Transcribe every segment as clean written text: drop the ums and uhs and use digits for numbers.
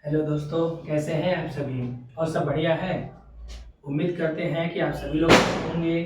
Hello दोस्तों, कैसे हैं आप सभी? और सब बढ़िया है। उम्मीद करते हैं कि आप सभी लोग अच्छे होंगे।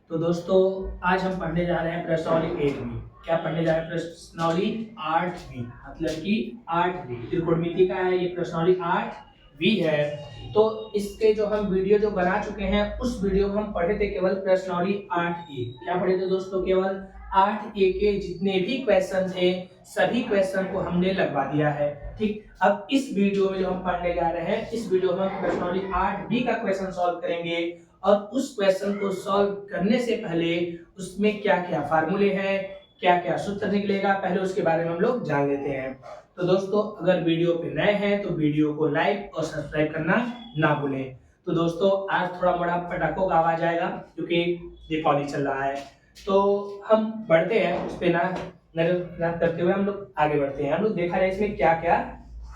तो दोस्तों, आज हम पढ़ने जा रहे हैं प्रश्नावली 8वीं। क्या पढ़ने जा रहे हैं? प्रश्नावली 8वीं, मतलब कि 8वीं त्रिकोणमिति का है ये प्रश्नावली 8वीं है। तो इसके जो हम वीडियो जो बना चुके हैं, उस वीडियो में हम पढ़े थे केवल प्रश्नावली 8A। क्या पढ़े थे दोस्तों? केवल 8A के जितने भी क्वेश्चन थे, सभी क्वेश्चन को हमने लगवा दिया है। ठीक, अब इस वीडियो में जो हम पढ़ने जा रहे हैं, इस वीडियो में हम प्रश्नावली 8B का क्वेश्चन सॉल्व करेंगे। और उस क्वेश्चन को सॉल्व करने से पहले उसमें क्या क्या फार्मूले हैं, क्या क्या सूत्र निकलेगा, पहले उसके बारे में हम लोग जान लेते हैं। तो दोस्तों, अगर वीडियो पे नए हैं तो वीडियो को लाइक और सब्सक्राइब करना ना भूलें। तो दोस्तों, आज थोड़ा बड़ा पटाखों का आवाज आएगा क्योंकि दीपावली चल रहा है। तो हम बढ़ते हैं, उस पे ना नजर करते हुए हम लोग आगे बढ़ते हैं। हम लोग देखा जाए इसमें क्या क्या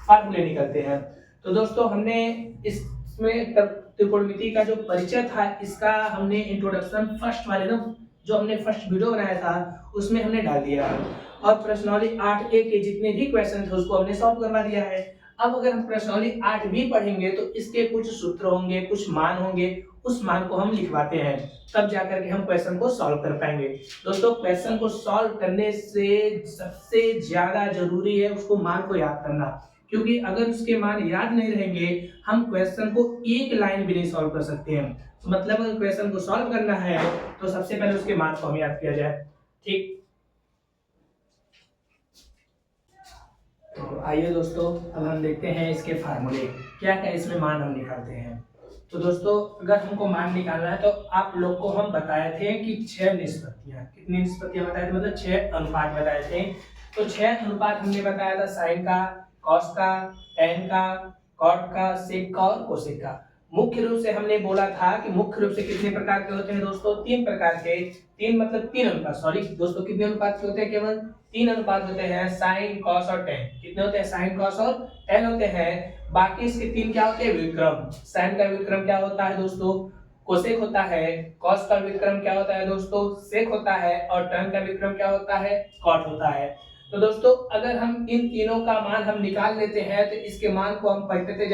फार्मूले निकलते हैं। तो दोस्तों, हमने इसमें त्रिकोणमिति का जो परिचय था, इसका हमने इंट्रोडक्शन फर्स्ट वाले ना, जो हमने फर्स्ट वीडियो बनाया था, उसमें हमने डाल दिया है। और प्रश्नावली 8A के जितने भी क्वेश्चन थे उसको हमने सॉल्व करवा दिया है। अब अगर हम प्रश्नावली 8B पढ़ेंगे तो इसके कुछ सूत्र होंगे, कुछ मान होंगे, उस मान को हम लिखवाते हैं, तब जाकर के हम क्वेश्चन को सॉल्व कर पाएंगे। दोस्तों, क्वेश्चन को सॉल्व करने से सबसे ज्यादा जरूरी है उसको मान को याद करना, क्योंकि अगर उसके मान याद नहीं रहेंगे, हम क्वेश्चन को एक लाइन भी नहीं सॉल्व कर सकते हैं। तो मतलब अगर क्वेश्चन को सॉल्व करना है तो सबसे पहले उसके मान को हम याद किया जाए। ठीक, तो आइए दोस्तों, अब हम देखते हैं इसके फार्मूले, क्या क्या इसमें मान हम निकालते हैं। तो दोस्तों, अगर हमको मान निकालना है तो आप लोग को हम बताए थे कि 6 निष्पत्तियां, कितनी निष्पत्तियां बताए थे, मतलब 6 अनुपात बताए थे। तो 6 अनुपात हमने बताया था, साइन का, कॉस का, टेन का, कॉट का, सेक का और कोसेक का। मुख्य रूप से हमने बोला था कि मुख्य रूप से कितने प्रकार के होते हैं दोस्तों? 3 प्रकार के। 3 मतलब 3 अनुपात, सॉरी दोस्तों, कितने अनुपात के होते हैं? केवल 3 अनुपात होते हैं, साइन, कॉस और टेन। कितने होते हैं? साइन, कॉस और टेन होते हैं। बाकी इसके 3 क्या होते हैं? व्युत्क्रम। साइन का व्युत्क्रम क्या होता है दोस्तों? कोसेक होता है। कॉस का व्युत्क्रम क्या होता है दोस्तों? सेक होता है। और टेन का व्युत्क्रम क्या होता है? कॉट होता है। तो दोस्तों, अगर हम इन तीनों का मान हम निकाल लेते हैं तो इसके मान को हम पलटते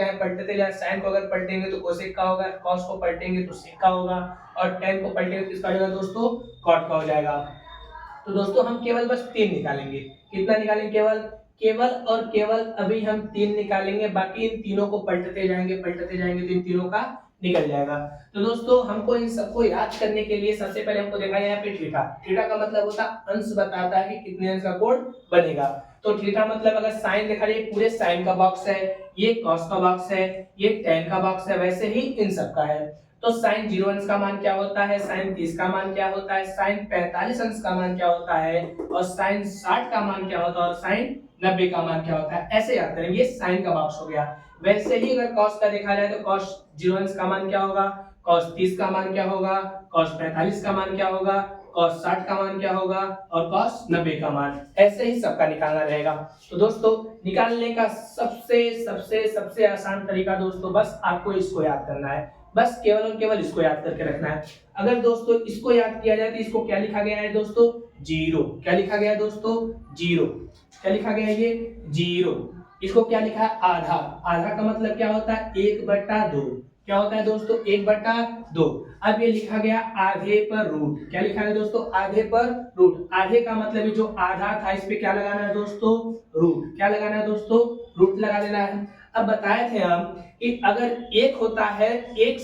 जाए। साइन को अगर पलटेंगे तो कोसेक का होगा, कॉस को पलटेंगे तो सेक का होगा, और टेन को पलटेंगे तो किसका हो जाएगा दोस्तों? कॉट का हो जाएगा। तो दोस्तों, हम केवल बस 3 निकालेंगे। कितना निकालेंगे? केवल केवल और केवल अभी हम 3 निकालेंगे, बाकी इन तीनों को पलटते जाएंगे तो इन तीनों का निकल जाएगा। तो दोस्तों, हमको इन सबको याद करने के लिए सबसे पहले हमको देखा यहाँ पे थीटा। थीटा का मतलब होता है अंश, बताता है कि कितने अंश का कोण बनेगा। तो थीटा मतलब अगर साइन देखा जाए, पूरे साइन का बॉक्स है, ये कॉस का बॉक्स है, ये टेन का बॉक्स है, वैसे ही इन सब का है। तो साइन 0 अंश का मान क्या होता है, साइन 30 का मान क्या होता है, साइन 45 अंश का मान क्या होता है, और साइन 60 का मान क्या होता है, और साइन 90 का मान क्या होता है, ऐसे याद करेंगे। ये साइन का बॉक्स हो गया। वैसे ही अगर कॉस का देखा जाए तो कॉस 0 अंश का मान क्या होगा, कॉस 30 का मान क्या होगा, कॉस 45 का मान क्या होगा, कॉस 60 का मान क्या होगा, और कॉस 90 का मान, ऐसे ही सबका निकालना रहेगा। तो दोस्तों, निकालने का सबसे सबसे सबसे आसान तरीका दोस्तों, बस आपको इसको याद करना है। बस केवल और केवल इसको याद करके रखना है। अगर दोस्तों इसको याद किया जाए तो इसको क्या लिखा गया है दोस्तों? 0। क्या लिखा गया है दोस्तों? 0। क्या लिखा गया है? ये 0। इसको क्या लिखा है? आधा। आधा का मतलब क्या होता है? 1/2। क्या होता है दोस्तों? 1/2। अब ये लिखा गया आधे पर रूट। क्या लिखा है दोस्तों? आधे पर रूट। आधे का मतलब जो आधा था, इस पे क्या लगाना है दोस्तों? रूट। क्या लगाना है दोस्तों? रूट लगा देना है। अब बताए थे हम कि अगर एक होता है, एक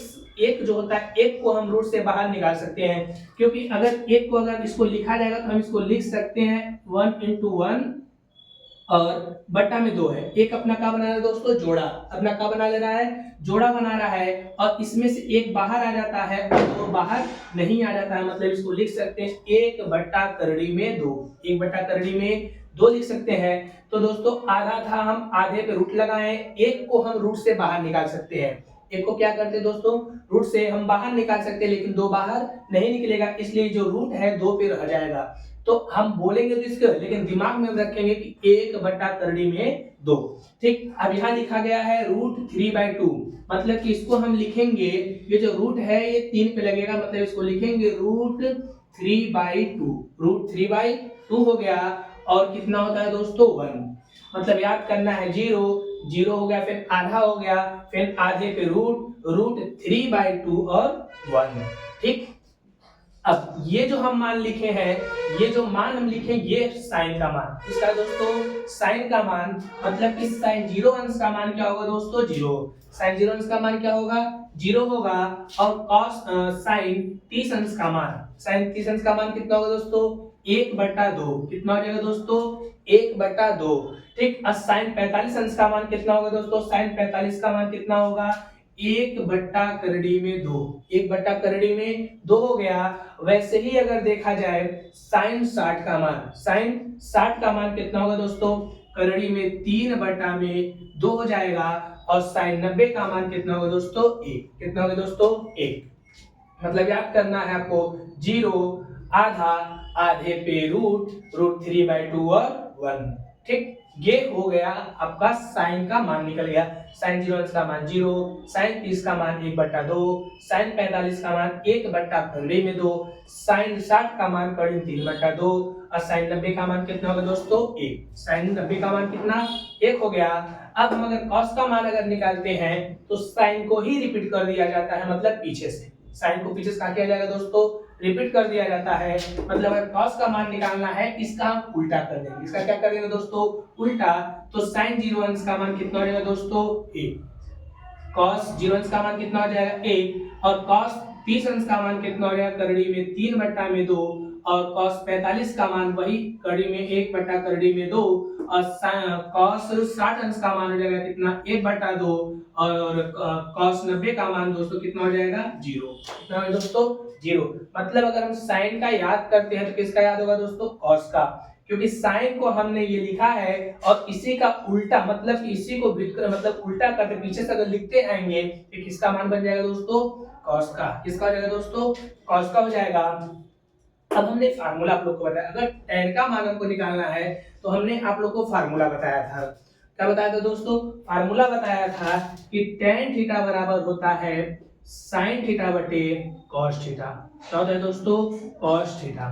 जो होता है, एक को हम रूट से बाहर निकाल सकते हैं, क्योंकि अगर एक को अगर इसको लिखा जाएगा तो हम इसको लिख सकते हैं 1 into 1 और बट्टा में 2 है। एक अपना क्या बना रहा है दोस्तों? जोड़ा। अपना क्या बना ले रहा है? जोड़ा बना रहा है। और इसमें से एक बाहर आ जाता है और 2 बाहर नहीं आ जाता है, मतलब इसको लिख सकते हैं 1/2 में 2। 1/2 में 2 लिख सकते हैं। तो दोस्तों, आधा था, हम आधे पे रूट लगाए, एक को हम रूट से बाहर निकाल सकते हैं। एक को क्या करते हैं दोस्तों? रूट से हम बाहर निकाल सकते हैं, लेकिन 2 बाहर नहीं निकलेगा, इसलिए जो रूट है 2 पे रह जाएगा। तो हम बोलेंगे तो इसको, लेकिन दिमाग में रखेंगे कि 1/2 में 2। ठीक, अब यहाँ लिखा गया है √3/2, मतलब कि इसको हम लिखेंगे, ये जो रूट है ये 3 पे लगेगा, मतलब इसको लिखेंगे √3/2। √3/2 हो गया। और कितना होता है दोस्तों 1। मतलब याद करना है, 0 0 हो गया, फिर आधा हो गया, फिर आधे पे रूट 3/2 और 1। ठीक, अब ये जो हम मान लिखे हैं, ये जो मान हम लिखे, ये साइन का मान, इसका दोस्तों साइन का मान, मतलब कि साइन 0 अंश का मान क्या होगा दोस्तों 0। साइन 0 अंश का मान क्या होगा 0 होगा। और कॉस साइन 30 अंश का मान, साइन 30 अंश का मान कितना होगा दोस्तों 1/2। कितना हो जाएगा दोस्तों 1/2। ठीक, और साइन 45 अंश का मान कितना होगा दोस्तों, साइन 45 का मान कितना होगा 1/2 में 2। 1/2 में 2 हो गया। वैसे ही अगर देखा जाए साइन 60 का मान, साइन 60 का मान कितना होगा दोस्तों, करड़ी में 3/2 हो जाएगा। और साइन 90 का मान कितना होगा दोस्तों 1। कितना होगा दोस्तों 1। मतलब याद करना है आपको, 0 आधा, आधे पे रूट 3/2 और 1। ठीक, ये हो गया आपका साइन का मान निकल गया। साइन 0 अंश का मान 0, साइन 30 का मान 1/2, साइन 45 का मान 1/2 में 2, साइन 60 का मान करीब 3/2 और साइन 90 का मान कितना होगा दोस्तों 1। साइन 90 का मान कितना 1 हो गया। अब हम अगर कॉस का मान अगर निकालते हैं तो साइन को ही रिपीट कर दिया जाता है, मतलब पीछे से, साइन को पीछे से क्या किया जाएगा दोस्तों, रिपीट कर दिया जाता है। मतलब अगर cos का मान निकालना है, इसका हम उल्टा कर देंगे। इसका क्या कर देंगे दोस्तों, उल्टा। तो sin 0 अंश का मान कितना हो जाएगा दोस्तों 1। cos 0 अंश का मान कितना हो जाएगा 1। और cos 30 अंश का मान कितना हो जाएगा करड़ी में 3/2। और cos 45 का मान वही करड़ी में 1/2 और cos 60 अंश का मान हो जाएगा कितना 1/2। और cos 90 का मान दोस्तों कितना हो जाएगा 0। कितना है दोस्तों 0। मतलब अगर हम साइन का याद करते हैं तो किसका याद होगा दोस्तों, cos का, क्योंकि साइन को हमने ये लिखा है और इसी का उल्टा, मतलब इसी को मतलब उल्टा करके पीछे से अगर लिखते आएंगे तो किसका मान बन जाएगा दोस्तों cos का। किसका हो जाएगा दोस्तों cos का हो जाएगा। अब हमने फार्मूला आप लोग को बताया, अगर tan का मान हमको निकालना है तो हमने आप लोग को फार्मूला बताया था। क्या बताया था दोस्तों, फार्मूला बताया था कि tan थीटा बराबर होता है sin थीटा बटे cos थीटा। क्या होता है दोस्तों cos थीटा,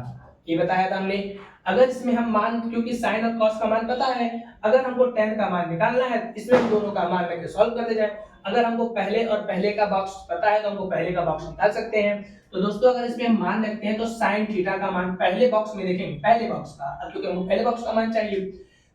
ये बताया था हमने। अगर इसमें हम मान, क्योंकि sin और cos का मान पता है, अगर हमको tan का मान निकालना है इसमें हम दोनों का मान लेके सॉल्व कर दे जाए। अगर हमको पहले और पहले का बॉक्स पता है तो हमको पहले का बॉक्स निकाल सकते हैं। तो दोस्तों अगर इसमें हम मान रखते हैं तो sin थीटा का मान पहले बॉक्स में देखेंगे, पहले बॉक्स का, क्योंकि हमको पहले बॉक्स का मान चाहिए।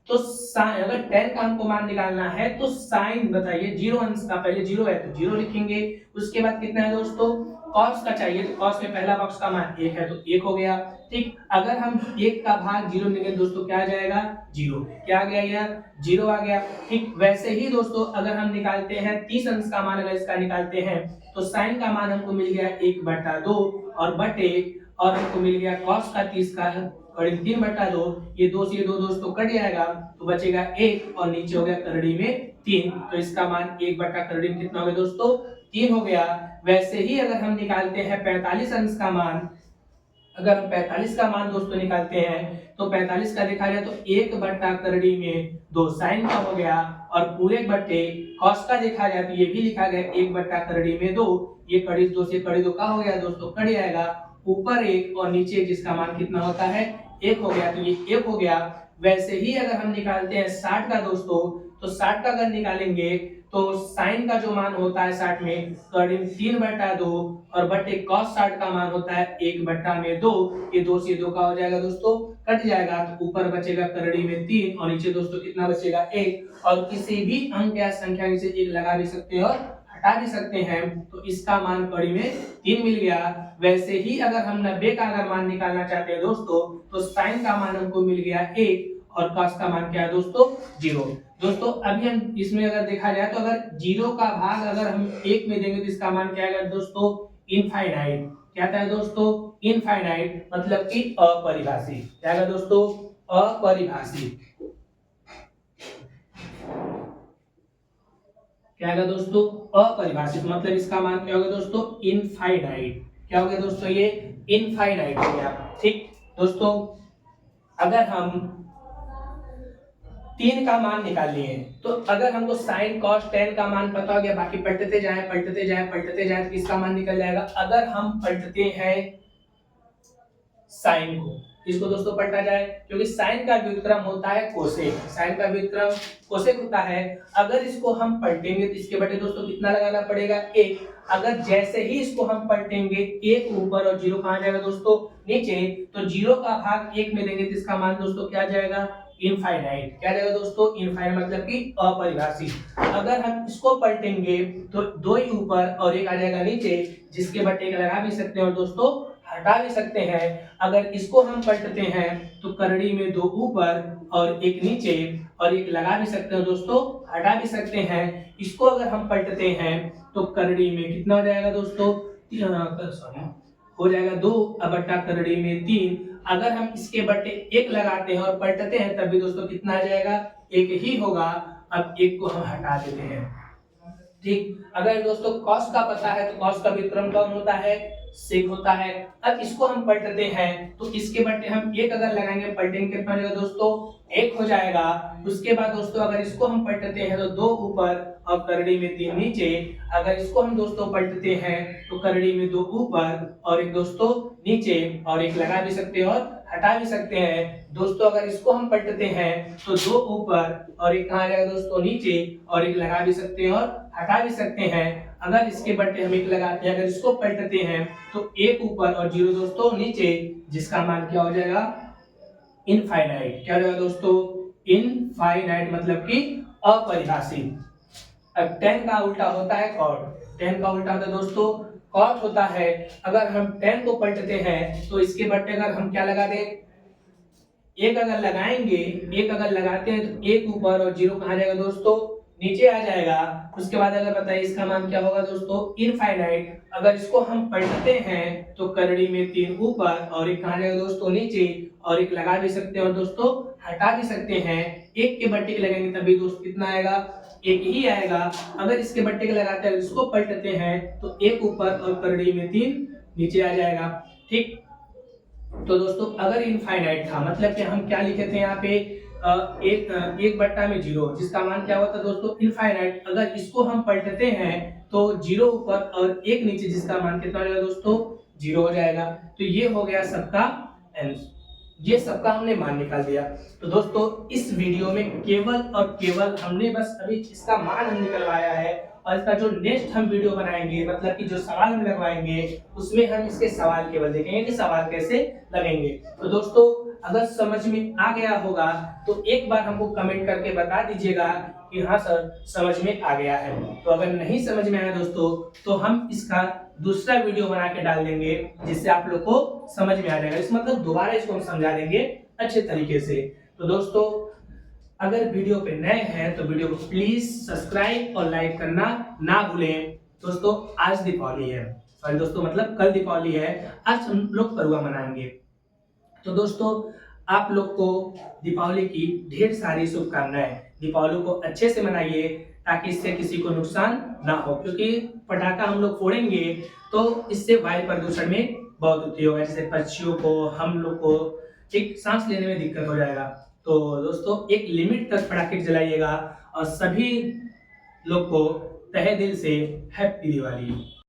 तो sin, अगर tan का हमको मान निकालना है तो sin बताइए 0 अंश का, पहले 0 है तो 0 लिखेंगे। उसके बाद कितना है दोस्तों cos का चाहिए, तो cos में पहला बॉक्स का मान 1 है तो 1 हो गया। ठीक, अगर हम 1 का भाग 0 लेंगे दोस्तों क्या आ जाएगा 0। क्या आ गया यार 0 आ गया। ठीक, वैसे ही दोस्तों अगर हम निकालते हैं 30 अंश का मान, अगर इसका निकालते हैं तो sin का मान हमको मिल गया 1/2 और बटे, और हमको मिल गया cos का 30 का करीब 3/2। ये 2 से ये 2 दोस्तों कट जाएगा तो बचेगा 1 और नीचे हो गया करड़ी में 3। तो इसका मान 1/करड़ी में कितना हो गया दोस्तों 3 हो गया। वैसे ही अगर हम निकालते हैं 45 अंश का मान, अगर हम 45 का मान दोस्तों निकालते हैं तो 45 का देखा जाए तो 1/करड़ी में 2 साइन का हो गया, और पूरे बटे cos का देखा जाए तो ये भी लिखा गया 1/करड़ी में 2। ये कड़ी 2 से कड़ी 2 का हो गया दोस्तों कट जाएगा, ऊपर 1 और नीचे जिसका मान कितना होता है 1 हो गया, तो ये 1 हो गया। वैसे ही अगर हम निकालते हैं 60 का दोस्तों, तो 60 का अगर निकालेंगे तो साइन का जो मान होता है 60 में करीब 3/2 और बटे cos 60 का मान होता है 1/2। ये 2 से 2 का हो जाएगा दोस्तों कट जाएगा, तो ऊपर बचेगा करड़ी में 3 और नीचे दोस्तों कितना बचेगा 1। और किसी भी अंक या संख्या में से 1 लगा भी सकते हैं और हटा भी सकते हैं, तो इसका मान कड़ी में 3 मिल गया। वैसे ही अगर हम 90 का अगर मान निकालना चाहते हैं दोस्तों, तो साइन का मान हमको मिल गया 1 और cos का मान क्या है दोस्तों 0। दोस्तों अभी हम इसमें अगर देखा जाए तो अगर 0 का भाग अगर हम 1 में देंगे तो इसका मान क्या आएगा दोस्तों इनफाइनाइट। क्या आता है दोस्तों इनफाइनाइट, मतलब कि अपरिभाषित। क्या आएगा दोस्तों अपरिभाषित। क्या आएगा दोस्तों अपरिभाषित, मतलब इसका मान क्या होगा दोस्तों इनफाइनाइट। क्या हो गया दोस्तों ये इनफाइनाइट हो गया। ठीक दोस्तों, अगर हम 3 का मान निकाल लिए तो अगर हमको sin cos tan का मान पता हो गया, बाकी पलटते जाए तो किसका मान निकल जाएगा। अगर हम पलटते हैं sin को, इसको दोस्तों पलटा जाए, क्योंकि साइन का व्युत्क्रम होता है कोसेक, साइन का व्युत्क्रम कोसेक होता है। अगर इसको हम पलटेंगे तो इसके बटे दोस्तों कितना लगाना पड़ेगा, 1। अगर जैसे ही इसको हम पलटेंगे 1 ऊपर और 0 कहां जाएगा दोस्तों, नीचे, तो 0 का भाग 1 में देंगे तो इसका मान दोस्तों क्या जाएगा, इनफाइनाइट। क्या जाएगा दोस्तों, इनफाइनाइट मतलब कि अपरिभाषित। अगर हम इसको पलटेंगे तो 2 ही ऊपर और 1 आ जाएगा नीचे, जिसके बटे 1 लगा भी सकते हैं और दोस्तों हटा भी सकते हैं। अगर इसको हम पलटते हैं तो करड़ी में 2 ऊपर और 1 नीचे और 1 लगा भी सकते हैं दोस्तों, हटा भी सकते हैं। इसको अगर हम पलटते हैं तो करड़ी में कितना हो जाएगा दोस्तों, सॉरी, हो जाएगा 2 बटा करड़ी में 3। अगर हम इसके बटे 1 लगाते हैं और पलटते हैं तब भी दोस्तों कितना आ जाएगा, 1 ही होगा। अब 1 को हम हटा देते हैं, ठीक। अगर दोस्तों cos का पता है तो cos का व्युत्क्रम कौन होता है, sec होता है। अब इसको हम पलटते हैं तो इसके बटे हम 1 अगर लगाएंगे, पलटेंगे कितना हो जाएगा दोस्तों, 1 हो जाएगा। उसके बाद दोस्तों अगर इसको हम पलटते हैं तो 2 ऊपर और करड़ी में 3 नीचे। अगर इसको हम दोस्तों पलटते हैं तो करड़ी में 2 ऊपर और 1 दोस्तों नीचे और 1 लगा भी सकते हैं और हटा भी सकते हैं। दोस्तों अगर इसको हम पलटते हैं तो 2 ऊपर और 1 कहां जाएगा दोस्तों, नीचे और 1 लगा भी सकते हैं और हटा भी सकते हैं। अगर इसके बटे हम 1 लगाते हैं, अगर इसको पलटते हैं तो 1 ऊपर और 0 दोस्तों नीचे, जिसका मान क्या हो जाएगा, इनफाइनाइट। क्या हो जाएगा दोस्तों, इनफाइनाइट मतलब कि अपरिभाषित। अब tan का उल्टा होता है cot, tan का उल्टा होता है दोस्तों cot होता है। अगर हम tan को पलटते हैं तो इसके बटे अगर हम क्या लगा दें, 1 अगर लगाएंगे, 1 अगर लगाते हैं तो 1 ऊपर और 0 कहां जाएगा दोस्तों, नीचे आ जाएगा। उसके बाद अगर बताइए इसका मान क्या होगा दोस्तों, इनफाइनाइट। अगर इसको हम पलटते हैं तो करड़ी में 3 ऊपर और 1 कहां जाएगा दोस्तों, नीचे और 1 लगा भी सकते हैं और दोस्तों हटा भी सकते हैं। 1 के बट्टे के लगाएंगे तभी दोस्तों कितना आएगा, 1 ही आएगा। अगर इसके बट्टे के लगाते हैं, इसको पलटते हैं तो 1 ऊपर और करड़ी में 3 नीचे आ जाएगा, ठीक। तो दोस्तों अगर इनफाइनाइट था मतलब कि हम क्या लिखे थे यहाँ पे, एक बट्टा में 0, जिसका मान क्या होता है दोस्तों, इनफाइनाइट। अगर इसको हम पलटते हैं तो 0 ऊपर और 1 नीचे, जिसका मान कितना हो जाएगा दोस्तों, 0 हो जाएगा। तो ये हो गया सबका आंसर, ये सबका हमने मान निकाल दिया। तो दोस्तों इस वीडियो में केवल और केवल हमने बस अभी इसका मान हम निकलवाया है, और इसका जो नेक्स्ट हम वीडियो बनाएंगे, मतलब कि जो सवाल हम लगवाएंगे, उसमें हम इसके सवाल केवल देखेंगे कि सवाल कैसे लगेंगे। तो दोस्तों अगर समझ में आ गया होगा तो एक बार हमको कमेंट करके बता दीजिएगा कि हाँ सर समझ में आ गया है। तो अगर नहीं समझ में आया दोस्तों तो हम इसका दूसरा वीडियो बना के डाल देंगे, जिससे आप लोग को समझ में आ जाएगा। इस मतलब दोबारा इसको हम समझा देंगे अच्छे तरीके से। तो दोस्तों अगर वीडियो पे नए हैं तो वीडियो को प्लीज सब्सक्राइब और लाइक करना ना भूलें। दोस्तों आज दीपावली है, सॉरी दोस्तों मतलब कल दीपावली है, आज हम लोग परुआ मनाएंगे। तो दोस्तों आप लोग को दीपावली की ढेर सारी शुभकामनाएं। दीपावली को अच्छे से मनाइए ताकि इससे किसी को नुकसान ना हो, क्योंकि पटाखा हम लोग फोड़ेंगे तो इससे वायु प्रदूषण में बहुत होती होगा, जैसे पक्षियों को, हम लोग को एक सांस लेने में दिक्कत हो जाएगा। तो दोस्तों एक लिमिट तक पटाखे जलाइएगा, और सभी लोग को तहे दिल से हैप्पी दिवाली।